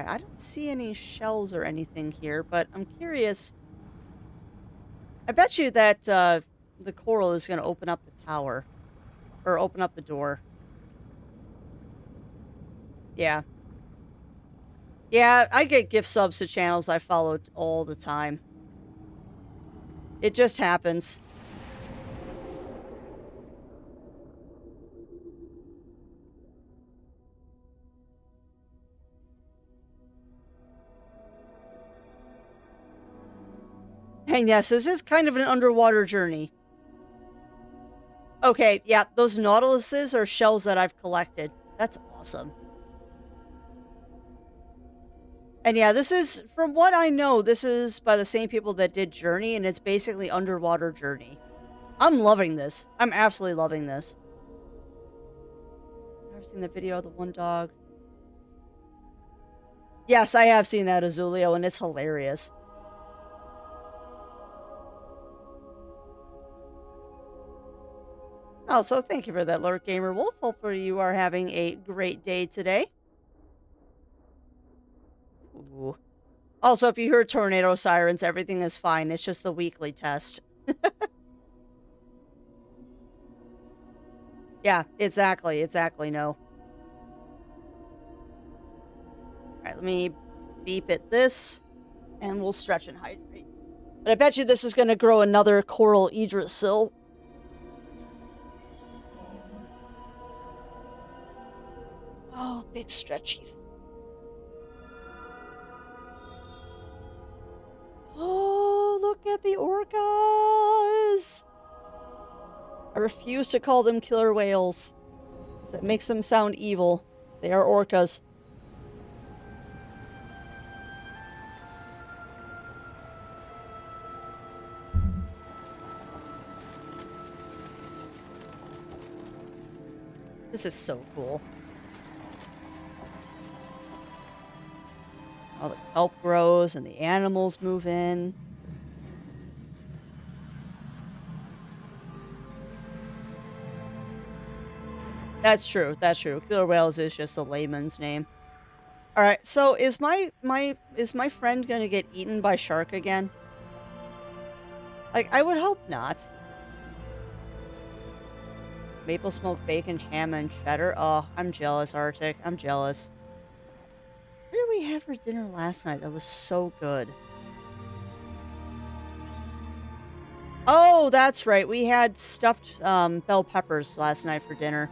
I don't see any shells or anything here, but I'm curious. I bet you that the coral is going to open up the tower or open up the door. Yeah. Yeah, I get gift subs to channels I follow all the time. It just happens. And yes, this is kind of an underwater journey. Okay, yeah, those nautiluses are shells that I've collected. That's awesome. And yeah, this is, from what I know, this is by the same people that did Journey, and it's basically underwater Journey. I'm loving this. I'm absolutely loving this. I've seen the video of the one dog. Yes, I have seen that, Azulio, and it's hilarious. Also, thank you for that, Lord Gamer Wolf. Hopefully you are having a great day today. Ooh. Also, if you hear tornado sirens, everything is fine. It's just the weekly test. Yeah, exactly. Exactly, no. Alright, let me beep at this, and we'll stretch and hydrate. But I bet you this is going to grow another coral Idrisil. Oh, big stretchies. Oh, look at the orcas! I refuse to call them killer whales, because it makes them sound evil. They are orcas. This is so cool. All the kelp grows and the animals move in. That's true. That's true. Killer whales is just a layman's name. All right. So is my friend gonna get eaten by shark again? Like, I would hope not. Maple smoked bacon, ham, and cheddar. Oh, I'm jealous, Arctic. I'm jealous. What did we have for dinner last night? That was so good. Oh, that's right. We had stuffed bell peppers last night for dinner.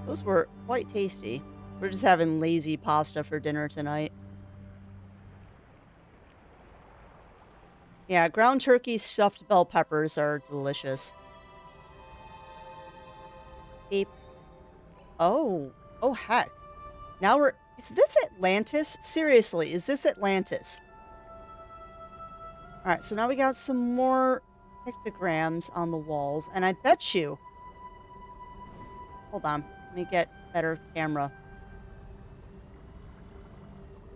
Those were quite tasty. We're just having lazy pasta for dinner tonight. Yeah, ground turkey stuffed bell peppers are delicious. Beep. Oh. Oh, heck. Now we're... Is this Atlantis? Seriously, is this Atlantis? Alright, so now we got some more pictograms on the walls, and I bet you... Hold on. Let me get better camera.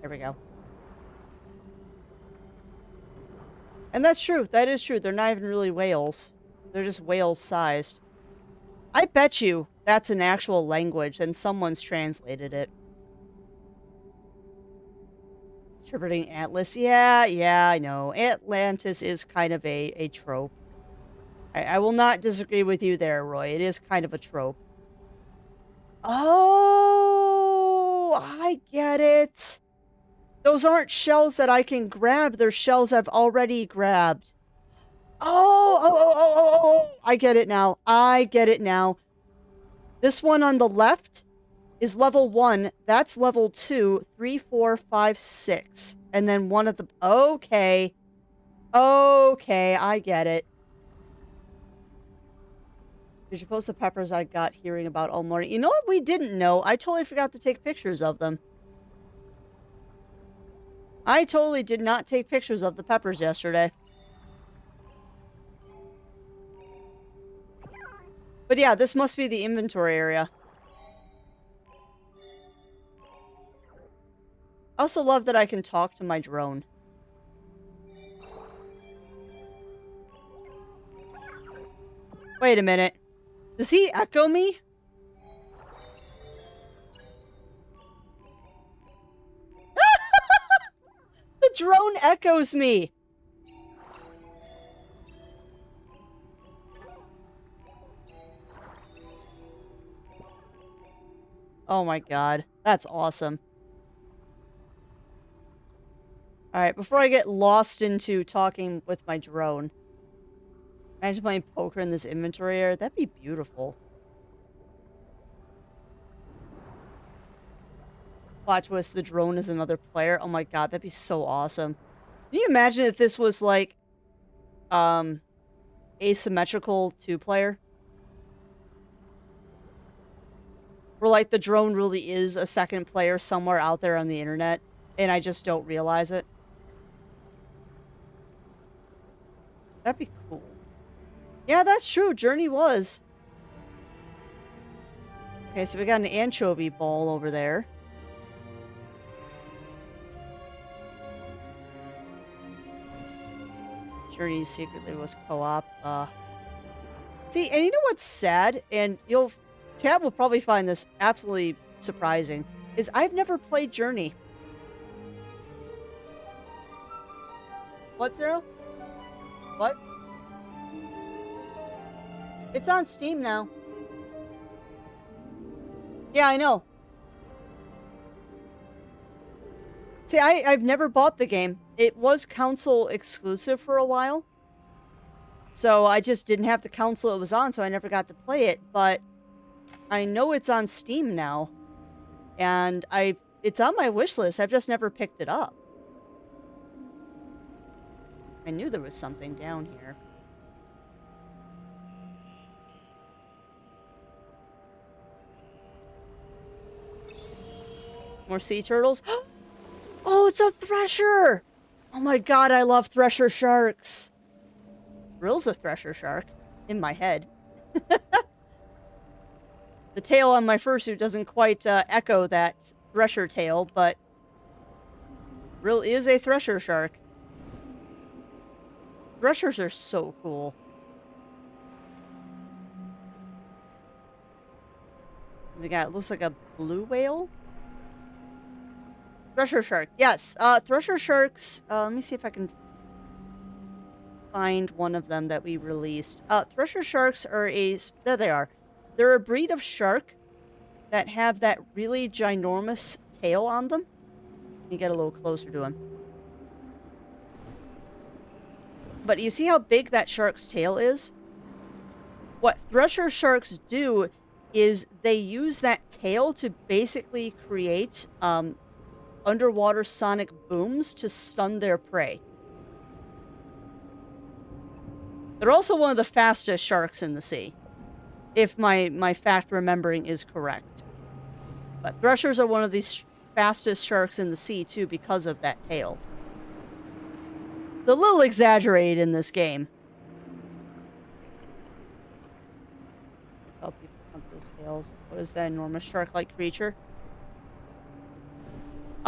There we go. And that's true. That is true. They're not even really whales. They're just whale-sized. I bet you that's an actual language, and someone's translated it. Interpreting Atlas. Yeah, I know. Atlantis is kind of a trope. I will not disagree with you there, Roy. It is kind of a trope. Oh, I get it. Those aren't shells that I can grab. They're shells I've already grabbed. Oh. I get it now. I get it now. This one on the left is level 1. That's level 2, 3, 4, 5, 6. And then one of the... Okay. Okay, I get it. Did you post the peppers I got hearing about all morning? You know what we didn't know? I totally forgot to take pictures of them. I totally did not take pictures of the peppers yesterday. But yeah, this must be the inventory area. I also love that I can talk to my drone. Wait a minute. Does he echo me? drone echoes me. Oh my god. That's awesome. Alright, before I get lost into talking with my drone. Imagine playing poker in this inventory area. That'd be beautiful. Watch was the drone as another player. Oh my god, that'd be so awesome. Can you imagine if this was like asymmetrical two-player? Where like the drone really is a second player somewhere out there on the internet and I just don't realize it. That'd be cool. Yeah, that's true. Journey was. Okay, so we got an anchovy ball over there. Journey secretly was co-op. See, and you know what's sad? And chat will probably find this absolutely surprising. Is I've never played Journey. What, Zero? What? It's on Steam now. Yeah, I know. See, I've never bought the game. It was console exclusive for a while. So I just didn't have the console it was on, so I never got to play it. But I know it's on Steam now. And it's on my wish list. I've just never picked it up. I knew there was something down here. More sea turtles. Oh, it's a Thresher! Oh my god, I love Thresher Sharks. Rill's a Thresher Shark. In my head. The tail on my fursuit doesn't quite echo that Thresher tail, but Rill is a Thresher Shark. Threshers are so cool. We got, looks like a blue whale. Thresher Shark, yes. Thresher Sharks, let me see if I can find one of them that we released. Thresher Sharks are there they are. They're a breed of shark that have that really ginormous tail on them. Let me get a little closer to him. But you see how big that shark's tail is? What Thresher Sharks do is they use that tail to basically create underwater sonic booms to stun their prey. They're also one of the fastest sharks in the sea, if my fact remembering is correct. But threshers are one of these fastest sharks in the sea, too, because of that tail. They're a little exaggerated in this game. That's how people hunt those tails. What is that enormous shark-like creature?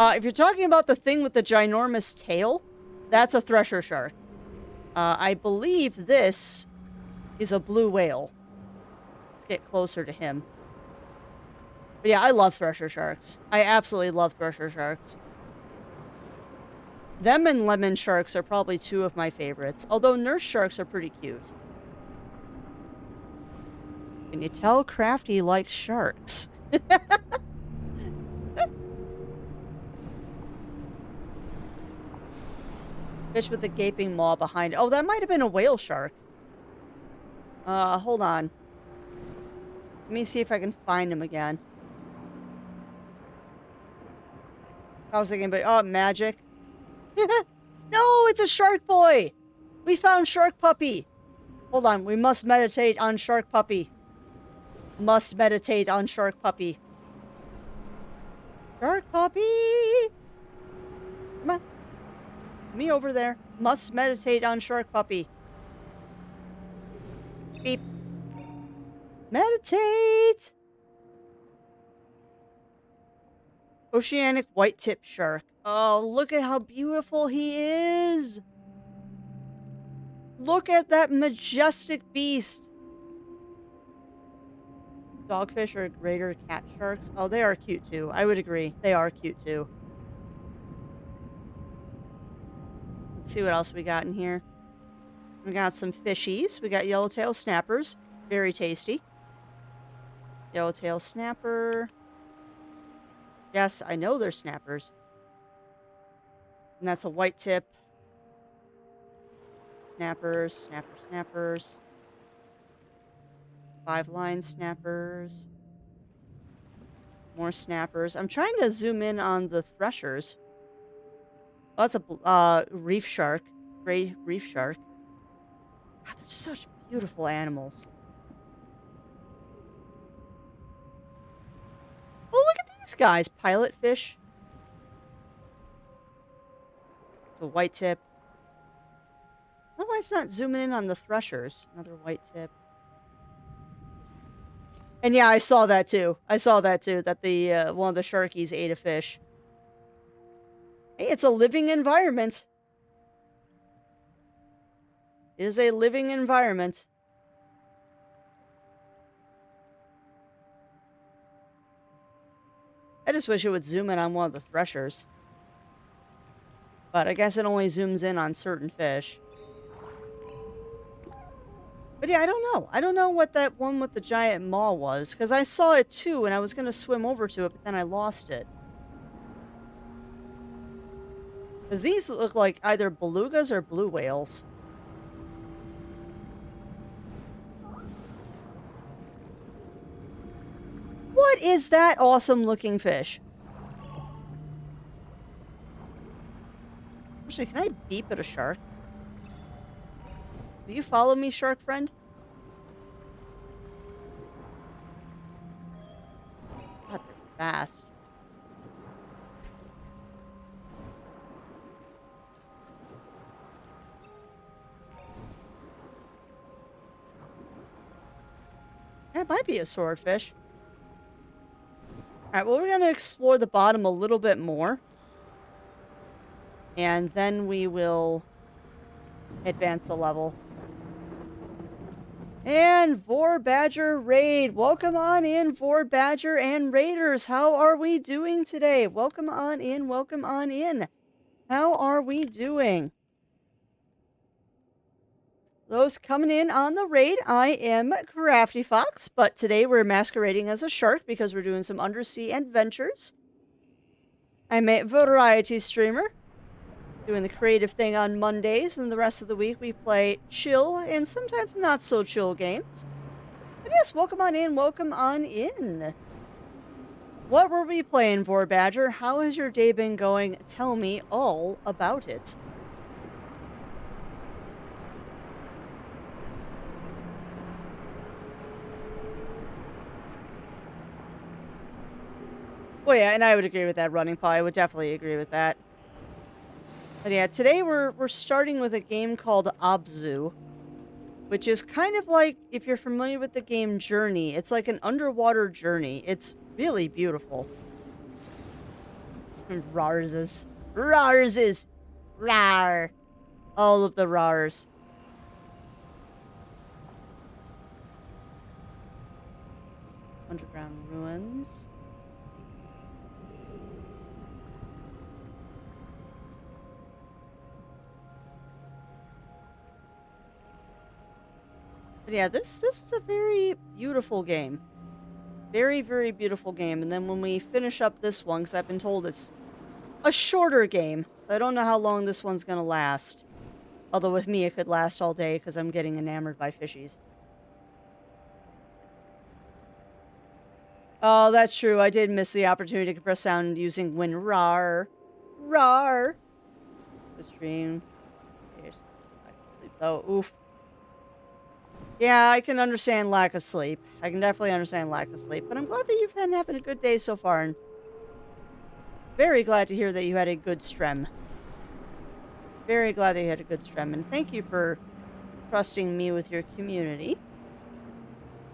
If you're talking about the thing with the ginormous tail, that's a Thresher Shark. I believe this is a blue whale. Let's get closer to him. But yeah, I love Thresher Sharks. I absolutely love Thresher Sharks. Them and lemon sharks are probably two of my favorites, although nurse sharks are pretty cute. Can you tell Crafty likes sharks? Fish with a gaping maw behind. Oh, that might have been a whale shark. Hold on. Let me see if I can find him again. I was thinking, but oh, magic. No, it's a shark boy. We found Shark Puppy. Hold on, we must meditate on Shark Puppy. Must meditate on Shark Puppy. Shark Puppy. Come on. Me over there. Must meditate on Shark Puppy. Beep. Meditate. Oceanic white-tip shark. Oh, look at how beautiful he is. Look at that majestic beast. Dogfish are greater cat sharks. Oh, they are cute too. I would agree. They are cute too. Let's see what else we got in here. We got some fishies. We got yellowtail snappers. Very tasty. Yellowtail snapper. Yes, I know they're snappers. And that's a white tip. Snappers, snappers. 5-line snappers. More snappers. I'm trying to zoom in on the threshers. Oh, that's a reef shark. Gray reef shark. God, they're such beautiful animals. Oh, look at these guys. Pilot fish. It's a white tip. I don't know why it's not zooming in on the threshers. Another white tip. And yeah, I saw that too. That the one of the sharkies ate a fish. Hey, it's a living environment. It is a living environment. I just wish it would zoom in on one of the threshers. But I guess it only zooms in on certain fish. But yeah, I don't know. I don't know what that one with the giant maw was, because I saw it too, and I was going to swim over to it, but then I lost it. Because these look like either belugas or blue whales. What is that awesome looking fish? Actually, can I beep at a shark? Do you follow me, shark friend? God, they're fast. That might be a swordfish. Alright, well, we're going to explore the bottom a little bit more. And then we will advance the level. And Vor Badger Raid. Welcome on in, Vor Badger and Raiders. How are we doing today? Welcome on in, welcome on in. How are we doing? Those coming in on the raid, I am Crafty Fox, but today we're masquerading as a shark because we're doing some undersea adventures. I'm a variety streamer, doing the creative thing on Mondays, and the rest of the week we play chill and sometimes not so chill games. But yes, welcome on in, welcome on in. What were we playing for, Badger? How has your day been going? Tell me all about it. Well, yeah, and I would agree with that, Running Paw. I would definitely agree with that. But yeah, today we're starting with a game called Abzu, which is kind of like, if you're familiar with the game Journey, it's like an underwater journey. It's really beautiful. Rarses. Rarses. Rar. All of the rars. Underground ruins. But yeah, this is a very beautiful game. Very, very beautiful game. And then when we finish up this one, because I've been told it's a shorter game, so I don't know how long this one's going to last. Although with me, it could last all day because I'm getting enamored by fishies. Oh, that's true. I did miss the opportunity to compress sound using WinRAR. RAR. The stream. Sleep though. Oof. Yeah, I can understand lack of sleep. I can definitely understand lack of sleep. But I'm glad that you've been having a good day so far. And very glad to hear that you had a good strem. Very glad that you had a good strem. And thank you for trusting me with your community.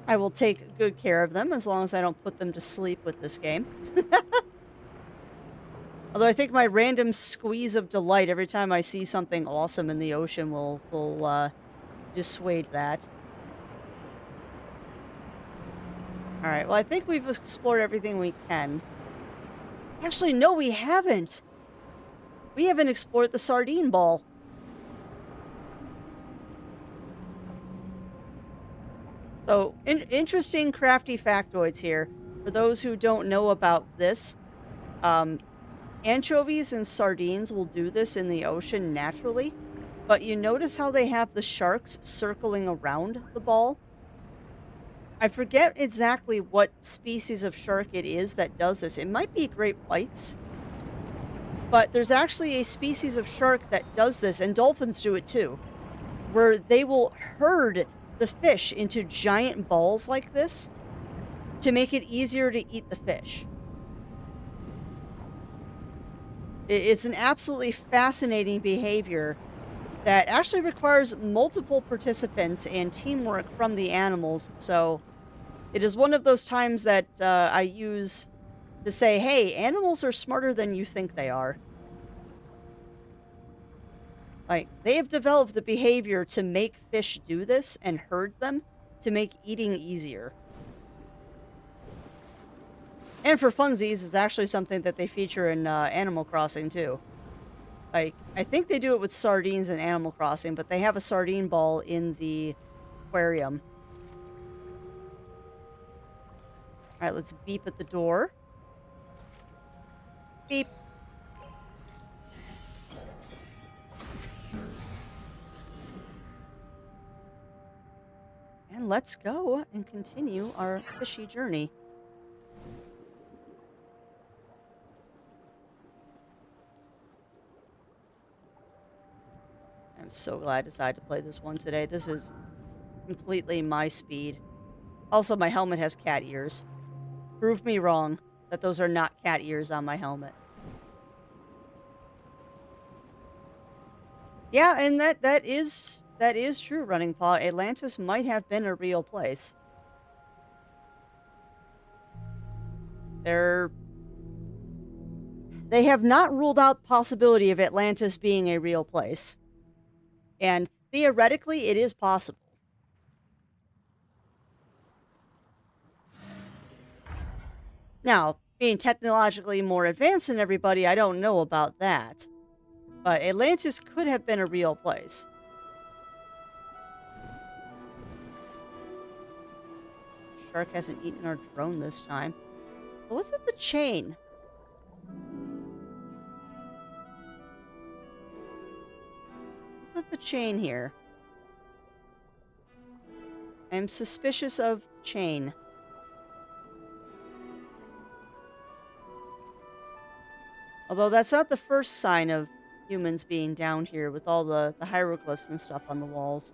I will take good care of them as long as I don't put them to sleep with this game. Although I think my random squeeze of delight every time I see something awesome in the ocean will dissuade that. Alright, well, I think we've explored everything we can. Actually, no, we haven't. We haven't explored the sardine ball. So, interesting crafty factoids here. For those who don't know about this, um, anchovies and sardines will do this in the ocean naturally, but you notice how they have the sharks circling around the ball? I forget exactly what species of shark it is that does this. It might be great whites, but there's actually a species of shark that does this, and dolphins do it too, where they will herd the fish into giant balls like this to make it easier to eat the fish. It's an absolutely fascinating behavior that actually requires multiple participants and teamwork from the animals. So it is one of those times that I use to say, hey, animals are smarter than you think they are. Like, they have developed the behavior to make fish do this and herd them to make eating easier. And for funsies, it's actually something that they feature in Animal Crossing, too. Like, I think they do it with sardines in Animal Crossing, but they have a sardine ball in the aquarium. Alright, let's beep at the door. Beep. And let's go and continue our fishy journey. I'm so glad I decided to play this one today. This is completely my speed. Also, my helmet has cat ears. Prove me wrong that those are not cat ears on my helmet. Yeah, and that is true, Running Paw. Atlantis might have been a real place. They have not ruled out the possibility of Atlantis being a real place. And theoretically, it is possible. Now, being technologically more advanced than everybody, I don't know about that. But Atlantis could have been a real place. The shark hasn't eaten our drone this time. So what's with the chain? What's with the chain here? I'm suspicious of chain. Although that's not the first sign of humans being down here with all the hieroglyphs and stuff on the walls.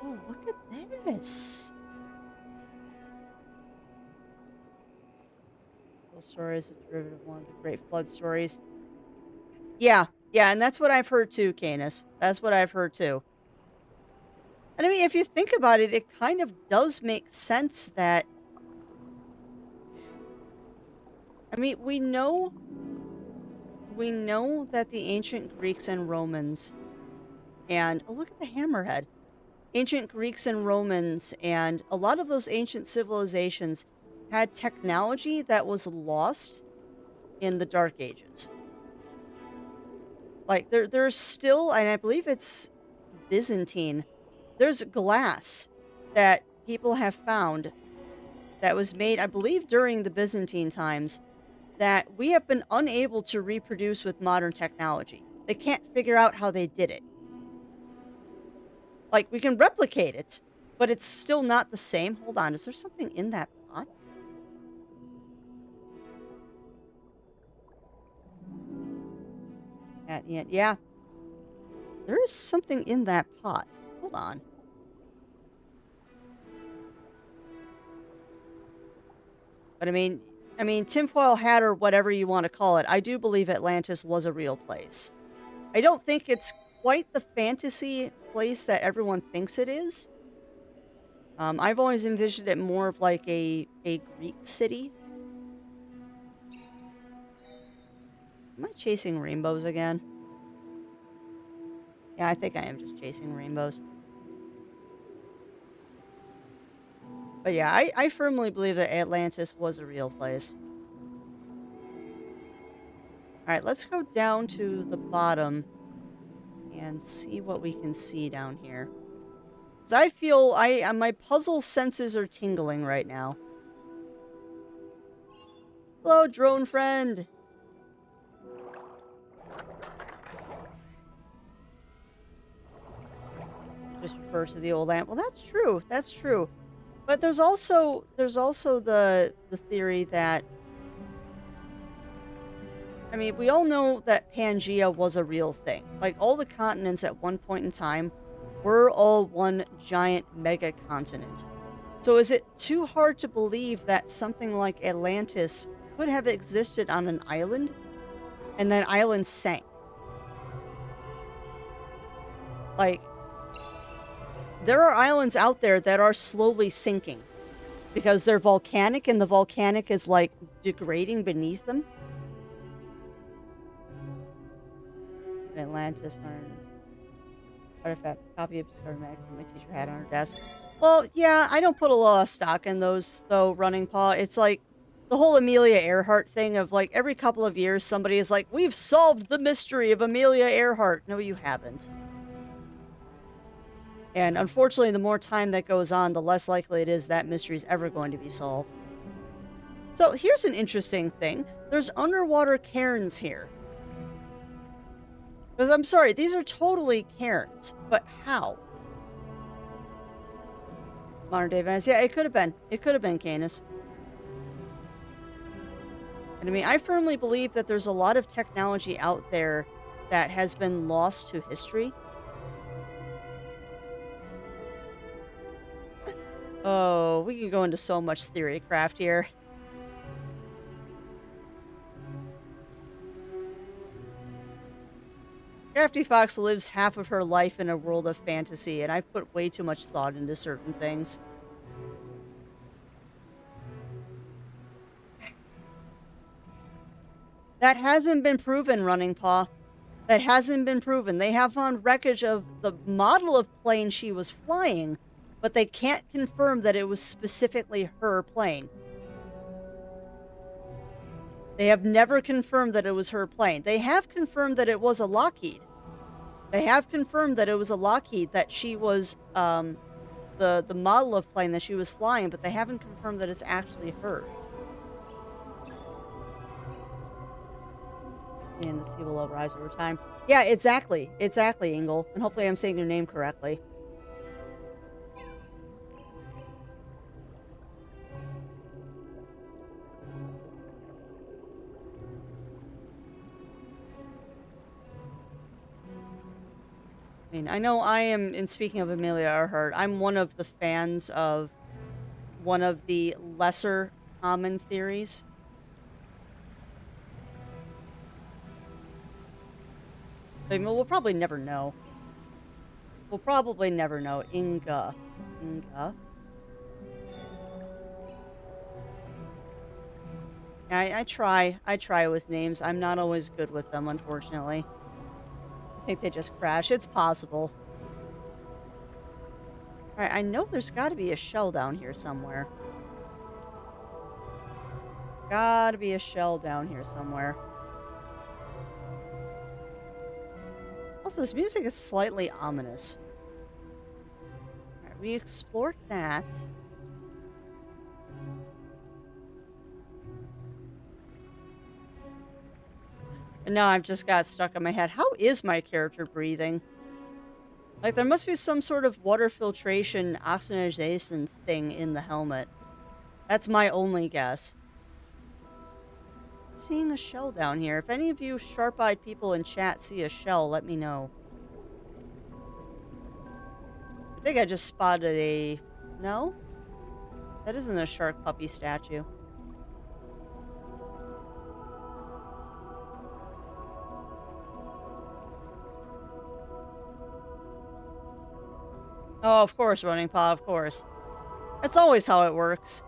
Oh, look at this. This story is a derivative of one of the great flood stories. Yeah, and that's what I've heard too, Canis. That's what I've heard too. And I mean, if you think about it, it kind of does make sense that... I mean, we know that the ancient Greeks and Romans and... Oh, look at the hammerhead. Ancient Greeks and Romans and a lot of those ancient civilizations had technology that was lost in the Dark Ages. Like, there's still, and I believe it's Byzantine, there's glass that people have found that was made, I believe, during the Byzantine times that we have been unable to reproduce with modern technology. They can't figure out how they did it. Like, we can replicate it, but it's still not the same. Hold on, is there something in that pot? Yeah. There is something in that pot. Hold on. But I mean, tinfoil hat or whatever you want to call it, I do believe Atlantis was a real place. I don't think it's quite the fantasy place that everyone thinks it is. I've always envisioned it more of like a Greek city. Am I chasing rainbows again? Yeah, I think I am just chasing rainbows. But yeah, I firmly believe that Atlantis was a real place. Alright, let's go down to the bottom and see what we can see down here. Because I feel my puzzle senses are tingling right now. Hello, drone friend. Just refer to the old lamp. Well, that's true. That's true. But there's also the theory that, I mean, we all know that Pangea was a real thing. Like, all the continents at one point in time were all one giant mega continent. So is it too hard to believe that something like Atlantis could have existed on an island and then island sank? Like, there are islands out there that are slowly sinking because they're volcanic and the volcanic is, like, degrading beneath them. Atlantis artifact, copy of Discovery magazine my teacher had on her desk. Well, yeah, I don't put a lot of stock in those, though, Running Paw. It's like the whole Amelia Earhart thing of, like, every couple of years somebody is like, we've solved the mystery of Amelia Earhart. No, you haven't. And unfortunately, the more time that goes on, the less likely it is that mystery is ever going to be solved. So here's an interesting thing. There's underwater cairns here. Because I'm sorry, these are totally cairns. But how? Modern day Venice. Yeah, it could have been. It could have been Canis. And I mean, I firmly believe that there's a lot of technology out there that has been lost to history. Oh, we can go into so much theory craft here. Crafty Fox lives half of her life in a world of fantasy, and I've put way too much thought into certain things. That hasn't been proven, Running Paw. That hasn't been proven. They have found wreckage of the model of plane she was flying, but they can't confirm that it was specifically her plane. They have never confirmed that it was her plane. They have confirmed that it was a Lockheed. They have confirmed that it was a Lockheed, that she was the model of plane that she was flying, but they haven't confirmed that it's actually hers. And the sea will overrise over time. Yeah, exactly. Exactly, Ingle. And hopefully I'm saying your name correctly. I mean, I know I am, in speaking of Amelia Earhart, I'm one of the fans of one of the lesser common theories. I mean, we'll probably never know. We'll probably never know. Inga. I try with names. I'm not always good with them, unfortunately. I think they just crash. It's possible. Alright, I know there's gotta be a shell down here somewhere. Gotta be a shell down here somewhere. Also, this music is slightly ominous. Alright, we explored that. And now I've just got stuck in my head. How is my character breathing? Like, there must be some sort of water filtration, oxygenation thing in the helmet. That's my only guess. Seeing a shell down here. If any of you sharp-eyed people in chat see a shell, let me know. I think I just spotted a... No? That isn't a shark puppy statue. Oh, of course, Running Paw, of course. That's always how it works.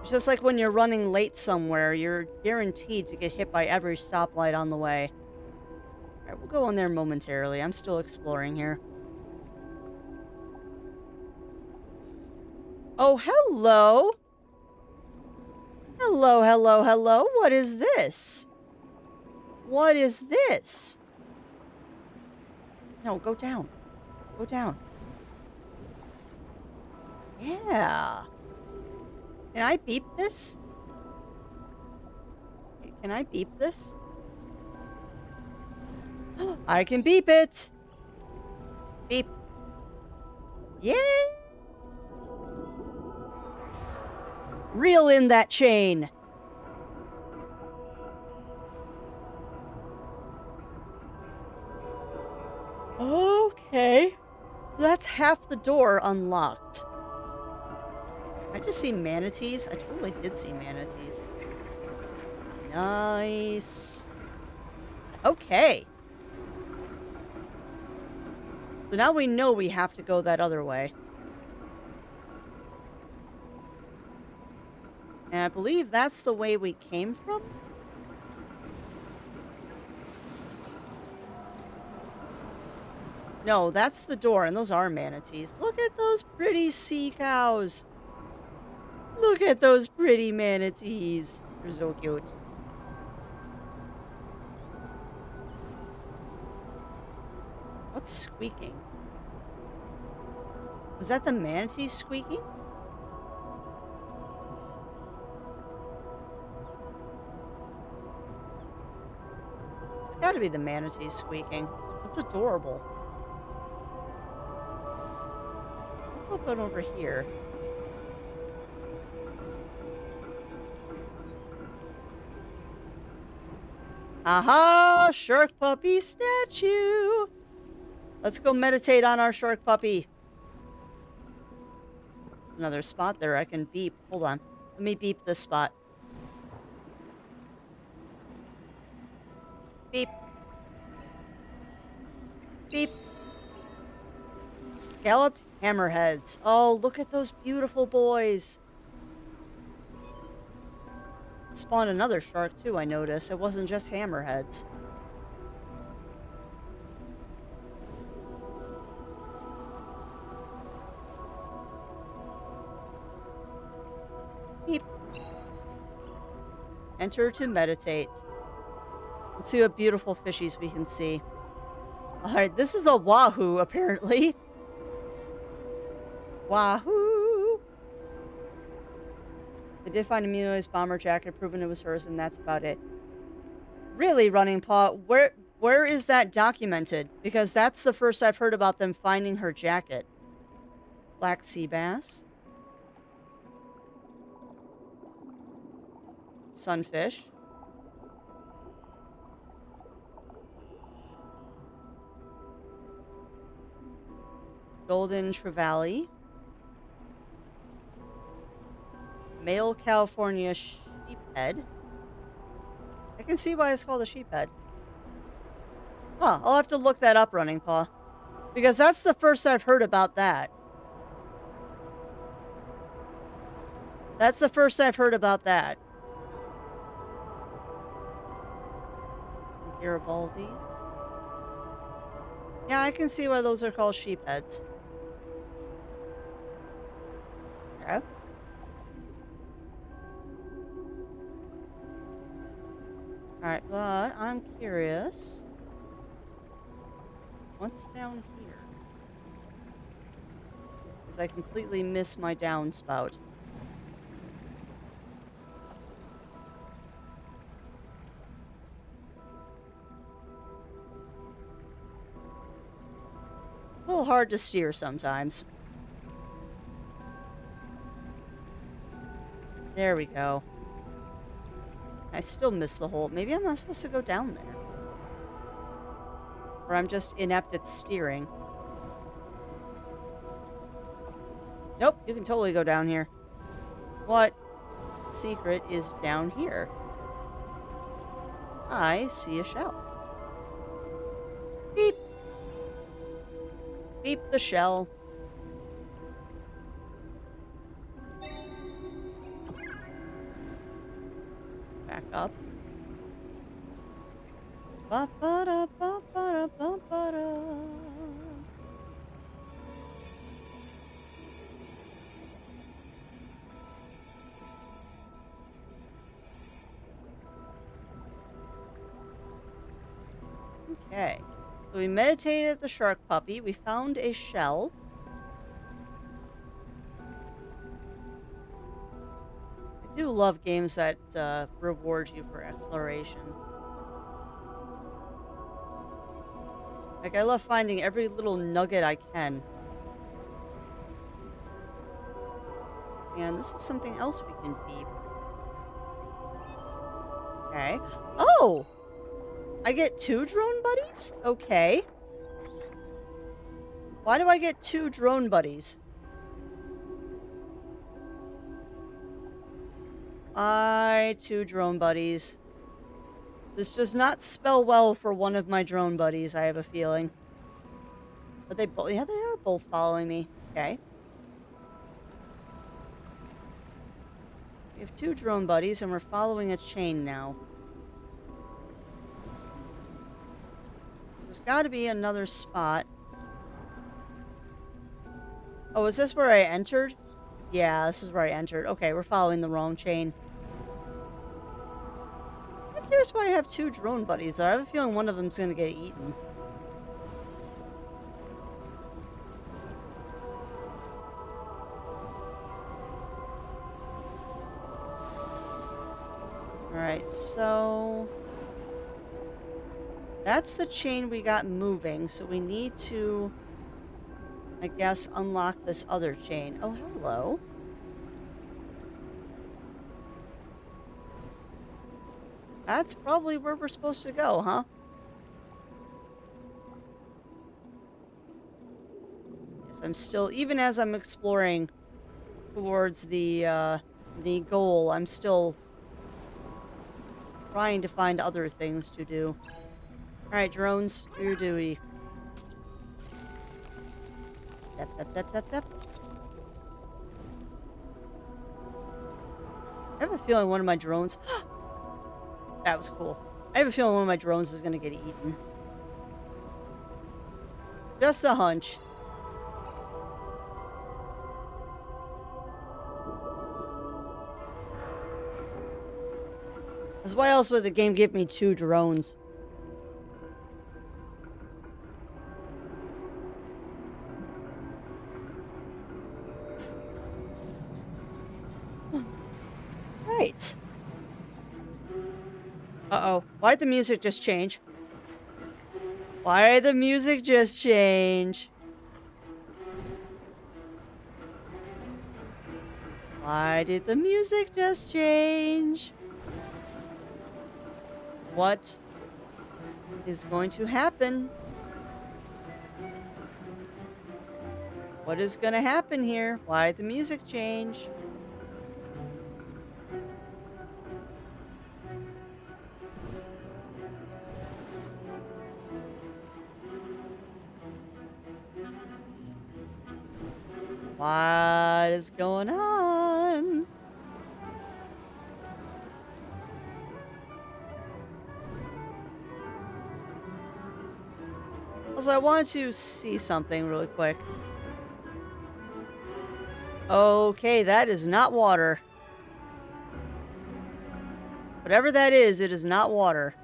It's just like when you're running late somewhere, you're guaranteed to get hit by every stoplight on the way. Alright, we'll go in there momentarily. I'm still exploring here. Oh, hello! Hello. What is this? What is this? No, go down. Go down. Yeah. Can I beep this? Can I beep this? I can beep it. Beep. Yeah. Reel in that chain. Okay. That's half the door unlocked. I just see manatees. I totally did see manatees. Nice. Okay. So now we know we have to go that other way. And I believe that's the way we came from? No, that's the door, and those are manatees. Look at those pretty sea cows. Look at those pretty manatees. They're so cute. What's squeaking? Was that the manatee squeaking? It's gotta be the manatee squeaking. That's adorable. Let's open over here. Aha! Shark puppy statue! Let's go meditate on our shark puppy. Another spot there I can beep. Hold on. Let me beep this spot. Beep. Beep. Scalloped hammerheads. Oh, look at those beautiful boys. Spawned another shark too, I noticed. It wasn't just hammerheads. Beep. Enter to meditate. Let's see what beautiful fishies we can see. Alright, this is a Wahoo, apparently. Wahoo! They did find a Munoz bomber jacket, proven it was hers, and that's about it. Really, Running Paw, where is that documented? Because that's the first I've heard about them finding her jacket. Black sea bass. Sunfish. Golden trevally. Male California sheephead. I can see why it's called a sheephead. Huh, I'll have to look that up, Running Paw. Because that's the first I've heard about that. That's the first I've heard about that. Garibaldi's. Yeah, I can see why those are called sheepheads. Okay. Alright, but I'm curious. What's down here? Because I completely miss my downspout. A little hard to steer sometimes. There we go. I still miss the hole. Maybe I'm not supposed to go down there. Or I'm just inept at steering. Nope, you can totally go down here. What secret is down here? I see a shell. Beep. Beep the shell. Back up. Ba-ba-da-ba-ba-da-ba-ba-da. Okay. So we meditated the shark puppy. We found a shell. I do love games that reward you for exploration. Like, I love finding every little nugget I can. And this is something else we can beep. Okay. Oh! I get 2 drone buddies? Okay. Why do I get 2 drone buddies? 2 drone buddies. This does not spell well for one of my drone buddies, I have a feeling. But they both, yeah, they are both following me. Okay. We have 2 drone buddies and we're following a chain now. So there's got to be another spot. Oh, is this where I entered? Yeah, this is where I entered. Okay, we're following the wrong chain. I'm curious why I have 2 drone buddies. I have a feeling one of them's going to get eaten. Alright, so... that's the chain we got moving, so we need to, I guess, unlock this other chain. Oh, hello. That's probably where we're supposed to go, huh? Yes, I'm still, even as I'm exploring towards the goal, I'm still trying to find other things to do. Alright, drones, do your duty. Step, step, step, step, step. I have a feeling one of my drones... that was cool. I have a feeling one of my drones is going to get eaten. Just a hunch. Because why else would the game give me 2 drones? Right. Uh-oh. Why'd the music just change? Why'd the music just change? Why did the music just change? What is going to happen? What is going to happen here? Why'd the music change? What is going on? Also, I wanted to see something really quick. Okay, that is not water. Whatever that is, it is not water.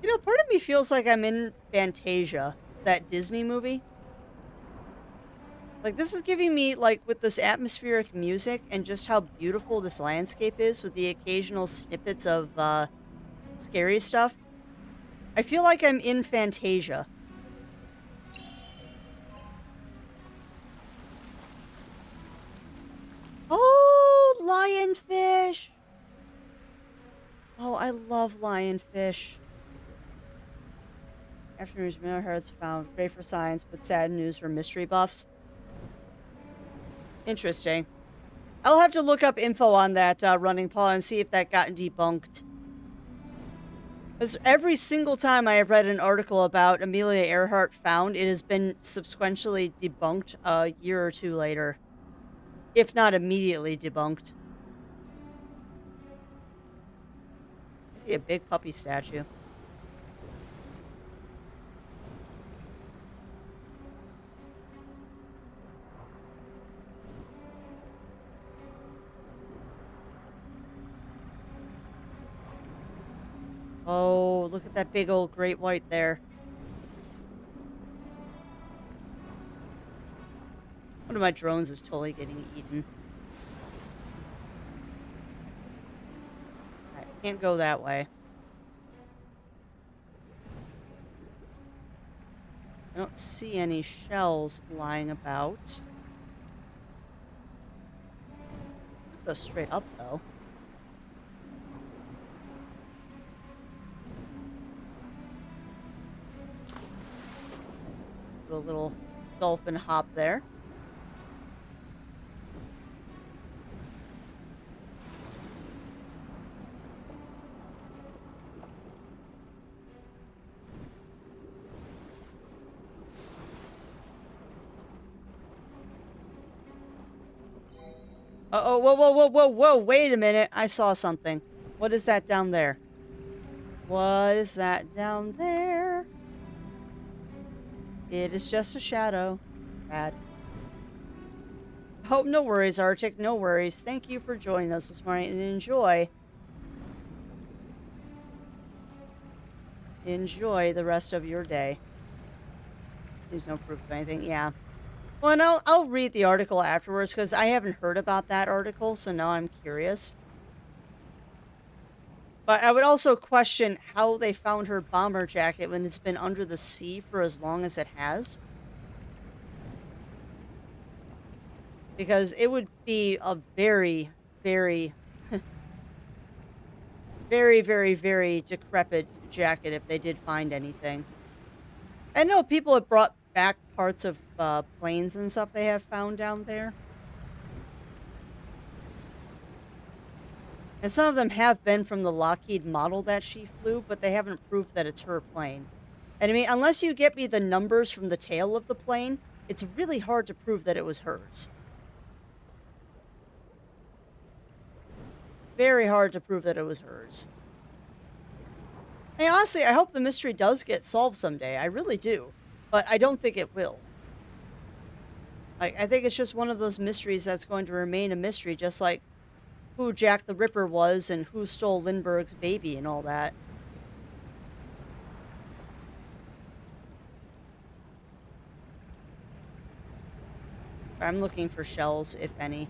You know, part of me feels like I'm in Fantasia, that Disney movie. Like, this is giving me, like, with this atmospheric music and just how beautiful this landscape is with the occasional snippets of, scary stuff. I feel like I'm in Fantasia. Oh, lionfish! Oh, I love lionfish. Afternoon's megahertz found. Great for science, but sad news for mystery buffs. Interesting. I'll have to look up info on that running paw and see if that got debunked. Because every single time I have read an article about Amelia Earhart found, it has been subsequently debunked a year or 2 later. If not immediately debunked. I see a big puppy statue. Oh, look at that big old great white there. One of my drones is totally getting eaten. I can't go that way. I don't see any shells lying about. Go straight up, though. Do a little dolphin hop there. Uh-oh, whoa, whoa, whoa, whoa, whoa, wait a minute. I saw something. What is that down there? What is that down there? It is just a shadow. Sad. Oh, no worries, Arctic. No worries. Thank you for joining us this morning and enjoy. Enjoy the rest of your day. There's no proof of anything. Yeah. Well, and I'll read the article afterwards because I haven't heard about that article, so now I'm curious. But I would also question how they found her bomber jacket when it's been under the sea for as long as it has. Because it would be a very, very, very, very, very decrepit jacket if they did find anything. I know people have brought back parts of planes and stuff they have found down there. And some of them have been from the Lockheed model that she flew, but they haven't proved that it's her plane. And I mean, unless you get me the numbers from the tail of the plane, it's really hard to prove that it was hers. Very hard to prove that it was hers. I mean, honestly, I hope the mystery does get solved someday. I really do. But I don't think it will. Like, I think it's just one of those mysteries that's going to remain a mystery, just like who Jack the Ripper was and who stole Lindbergh's baby and all that. I'm looking for shells, if any.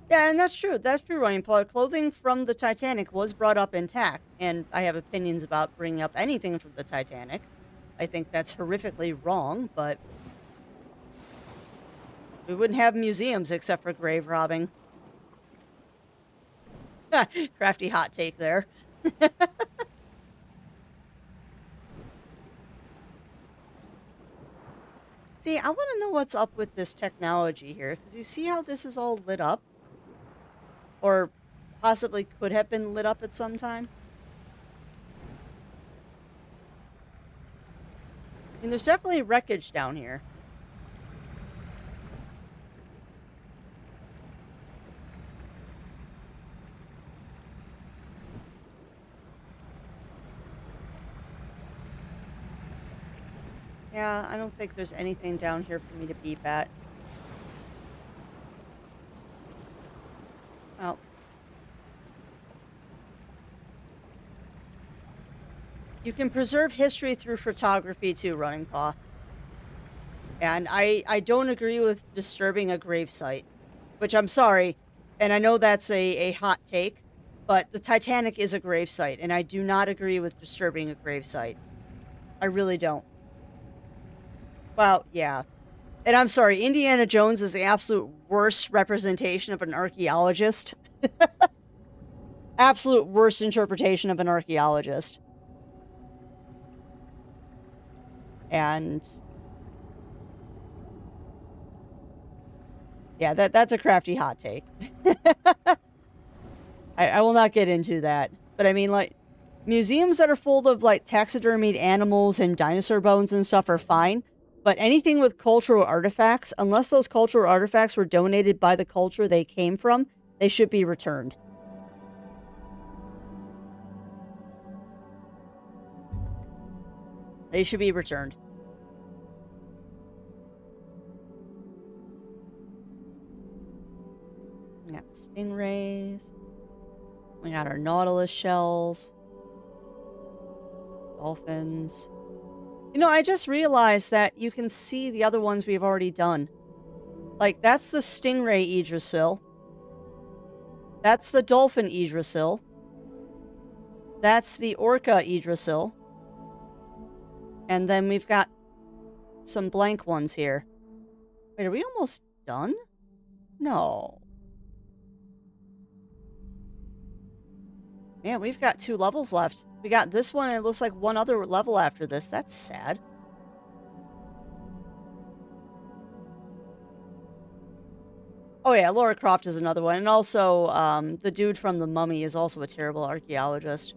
Yeah, and that's true. That's true, Ryan Paul. Clothing from the Titanic was brought up intact, and I have opinions about bringing up anything from the Titanic. I think that's horrifically wrong, but we wouldn't have museums except for grave robbing. Crafty hot take there. See, I want to know what's up with this technology here, because you see how this is all lit up? Or possibly could have been lit up at some time? I mean, there's definitely wreckage down here. Yeah, I don't think there's anything down here for me to beep at. Well. You can preserve history through photography too, Running Paw. And I don't agree with disturbing a gravesite, which I'm sorry, and I know that's a hot take, but the Titanic is a gravesite, and I do not agree with disturbing a gravesite. I really don't. Well, yeah. And I'm sorry, Indiana Jones is the absolute worst representation of an archaeologist. Absolute worst interpretation of an archaeologist. And yeah, that's a crafty hot take. I will not get into that. But I mean, like, museums that are full of, like, taxidermied animals and dinosaur bones and stuff are fine. But anything with cultural artifacts, unless those cultural artifacts were donated by the culture they came from, they should be returned. They should be returned. We got stingrays. We got our nautilus shells. Dolphins. You know, I just realized that you can see the other ones we've already done. Like, that's the stingray Yggdrasil. That's the dolphin Yggdrasil. That's the orca Yggdrasil. And then we've got some blank ones here. Wait, are we almost done? No. Man, we've got 2 levels left. We got this one, and it looks like one other level after this. That's sad. Oh yeah, Laura Croft is another one. And also, the dude from The Mummy is also a terrible archaeologist.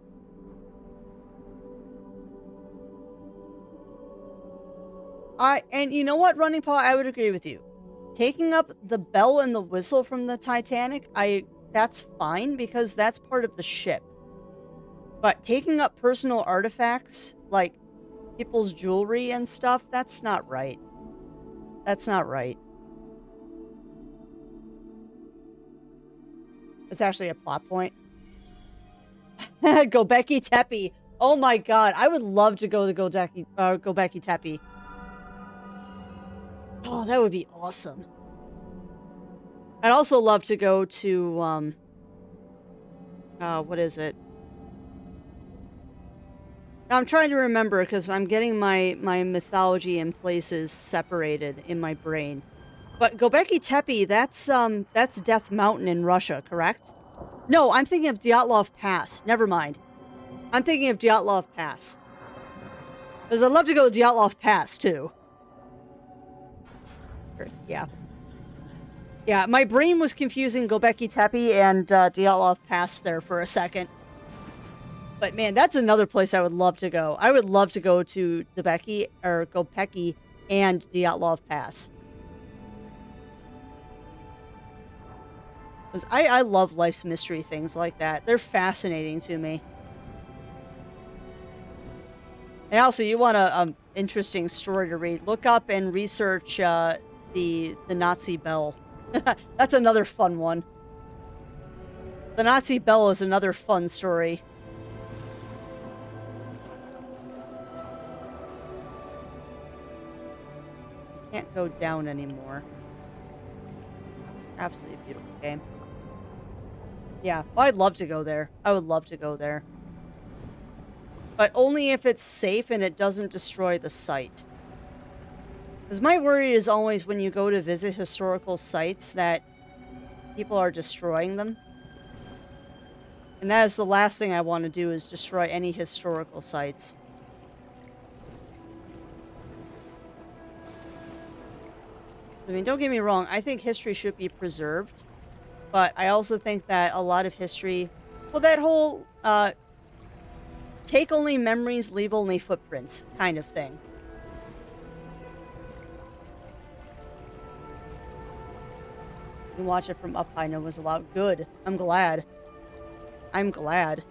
And you know what, Running Paw? I would agree with you. Taking up the bell and the whistle from the Titanic, that's fine because that's part of the ship. But taking up personal artifacts, like people's jewelry and stuff, that's not right. That's not right. It's actually a plot point. Gobekli Tepe. Oh my god, I would love to go to Gobekli Tepe. Oh, that would be awesome. I'd also love to go to, what is it? Now, I'm trying to remember because I'm getting my mythology and places separated in my brain. But Gobekli Tepe, that's Death Mountain in Russia, correct? No, I'm thinking of Dyatlov Pass. Never mind. I'm thinking of Dyatlov Pass. Because I'd love to go to Dyatlov Pass, too. Yeah. Yeah, my brain was confusing Gobekli Tepe and Dyatlov Pass there for a second. But man, that's another place I would love to go. I would love to go to Gobekli and Dyatlov Pass. Because I love life's mystery things like that. They're fascinating to me. And also, you want an interesting story to read, look up and research the Nazi bell. That's another fun one. The Nazi bell is another fun story. Can't go down anymore. This is absolutely a beautiful game. Yeah, well, I'd love to go there. I would love to go there. But only if it's safe and it doesn't destroy the site. Because my worry is always when you go to visit historical sites that people are destroying them. And that is the last thing I want to do, is destroy any historical sites. I mean, don't get me wrong, I think history should be preserved. But I also think that a lot of history... Well, that whole, take only memories, leave only footprints kind of thing. You can watch it from up high, no was allowed. Good. I'm glad. I'm glad.